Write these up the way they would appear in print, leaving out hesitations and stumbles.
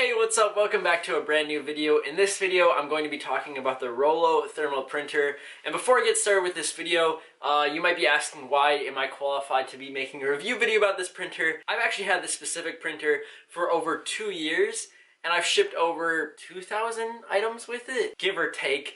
Hey, what's up? Welcome back to a brand new video. In this video, I'm going to be talking about the Rollo thermal printer. And before I get started with this video, you might be asking why am I qualified to be making a review video about this printer. I've actually had this specific printer for over 2 years, and I've shipped over 2,000 items with it, give or take.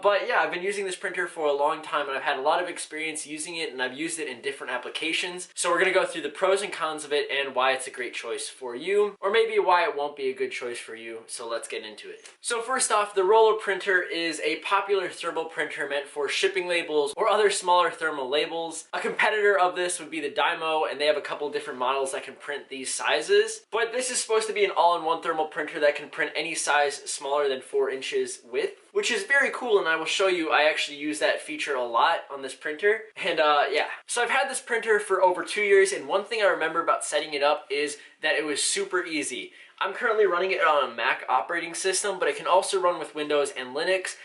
But yeah, I've been using this printer for a long time and I've had a lot of experience using it, and I've used it in different applications. So we're going to go through the pros and cons of it and why it's a great choice for you, or maybe why it won't be a good choice for you. So let's get into it. So first off, the Rollo printer is a popular thermal printer meant for shipping labels or other smaller thermal labels. A competitor of this would be the Dymo, and they have a couple different models that can print these sizes. But this is supposed to be an all-in-one thermal printer that can print any size smaller than 4 inches width, which is very cool, and I will show you. I actually use that feature a lot on this printer. And yeah, so I've had this printer for over 2 years, and one thing I remember about setting it up is that it was super easy. I'm currently running it on a Mac operating system, but it can also run with Windows and Linux.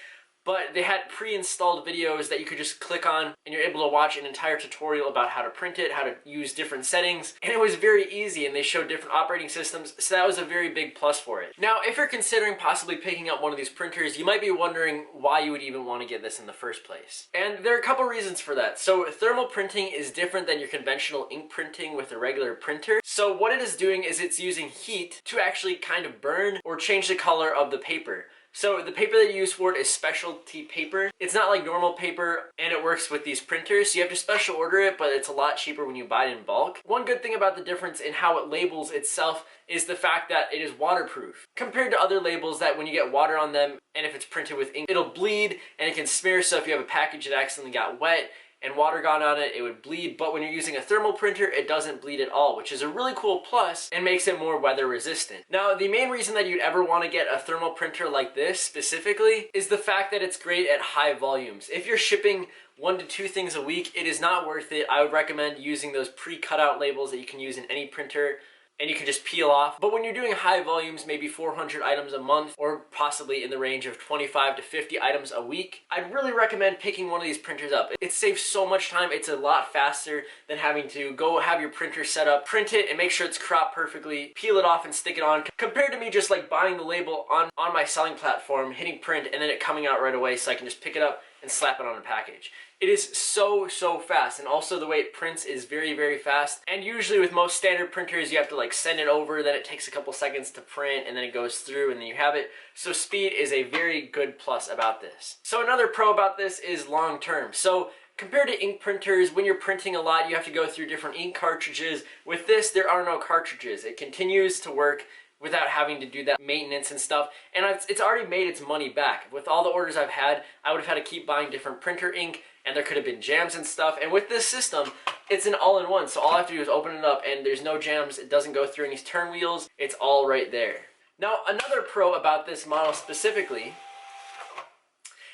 But they had pre-installed videos that you could just click on, and you're able to watch an entire tutorial about how to print it, how to use different settings, and it was very easy, and they showed different operating systems, so that was a very big plus for it. Now, if you're considering possibly picking up one of these printers, you might be wondering why you would even want to get this in the first place. And there are a couple reasons for that. So thermal printing is different than your conventional ink printing with a regular printer. So what it is doing is it's using heat to actually kind of burn or change the color of the paper. So the paper that you use for it is specialty paper. It's not like normal paper, and it works with these printers. So you have to special order it, but it's a lot cheaper when you buy it in bulk. One good thing about the difference in how it labels itself is the fact that it is waterproof, compared to other labels that when you get water on them, and if it's printed with ink, it'll bleed and it can smear. So if you have a package that accidentally got wet and water got on it, it would bleed. But when you're using a thermal printer, it doesn't bleed at all, which is a really cool plus and makes it more weather resistant. Now, the main reason that you'd ever want to get a thermal printer like this specifically is the fact that it's great at high volumes. If you're shipping 1 to 2 things a week, it is not worth it. I would recommend using those pre-cut out labels that you can use in any printer, and you can just peel off. But when you're doing high volumes, maybe 400 items a month, or possibly in the range of 25 to 50 items a week, I'd really recommend picking one of these printers up. It saves so much time. It's a lot faster than having to go have your printer set up, print it, and make sure it's cropped perfectly, peel it off and stick it on, compared to me just like buying the label on my selling platform, hitting print, and then it coming out right away so I can just pick it up and slap it on a package. It is so fast, and also the way it prints is very fast. And usually with most standard printers, you have to like send it over, then it takes a couple seconds to print, and then it goes through, and then you have it. So speed is a very good plus about this. So another pro about this is long term. So compared to ink printers, when you're printing a lot, you have to go through different ink cartridges. With this, there are no cartridges. It continues to work without having to do that maintenance and stuff. And it's already made its money back. With all the orders I've had, I would have had to keep buying different printer ink, and there could have been jams and stuff. And with this system, it's an all-in-one. So all I have to do is open it up, and there's no jams. It doesn't go through any turn wheels. It's all right there. Now, another pro about this model specifically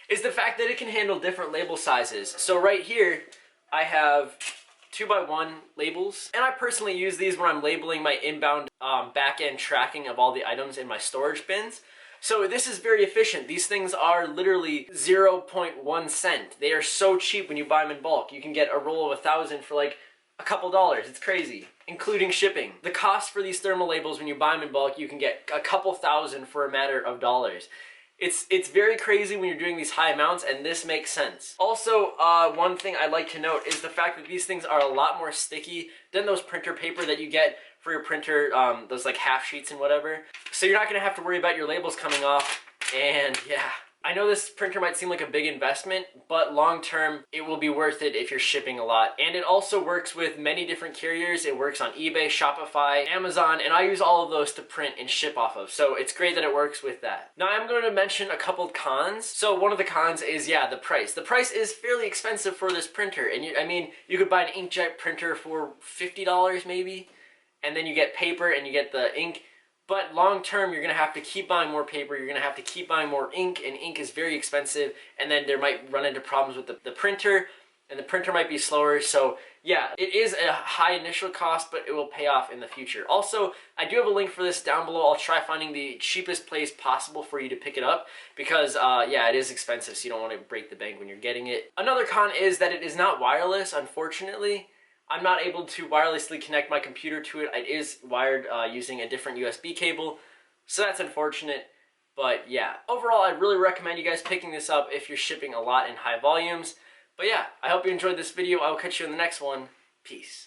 is the fact that it can handle different label sizes. So right here, I have 2x1 labels, and I personally use these when I'm labeling my inbound back-end tracking of all the items in my storage bins. So this is very efficient. These things are literally 0.1 cent. They are so cheap when you buy them in bulk. You can get a roll of 1,000 for like a couple dollars. It's crazy, including shipping. The cost for these thermal labels when you buy them in bulk, you can get a couple thousand for a matter of dollars. It's very crazy when you're doing these high amounts, and this makes sense. Also, one thing I'd like to note is the fact that these things are a lot more sticky than those printer paper that you get for your printer, those like half sheets and whatever. So you're not gonna have to worry about your labels coming off, and yeah. I know this printer might seem like a big investment, but long term, it will be worth it if you're shipping a lot. And it also works with many different carriers. It works on eBay, Shopify, Amazon, and I use all of those to print and ship off of. So it's great that it works with that. Now I'm going to mention a couple cons. So one of the cons is, yeah, the price. The price is fairly expensive for this printer. And I mean, you could buy an inkjet printer for $50 maybe, and then you get paper and you get the ink. But long term, you're going to have to keep buying more paper, you're going to have to keep buying more ink, and ink is very expensive, and then there might run into problems with the printer, and the printer might be slower. So yeah, it is a high initial cost, but it will pay off in the future. Also, I do have a link for this down below. I'll try finding the cheapest place possible for you to pick it up, because yeah, it is expensive, so you don't want to break the bank when you're getting it. Another con is that it is not wireless, unfortunately. I'm not able to wirelessly connect my computer to it. It is wired using a different USB cable. So that's unfortunate. But yeah, overall, I'd really recommend you guys picking this up if you're shipping a lot in high volumes. But yeah, I hope you enjoyed this video. I will catch you in the next one. Peace.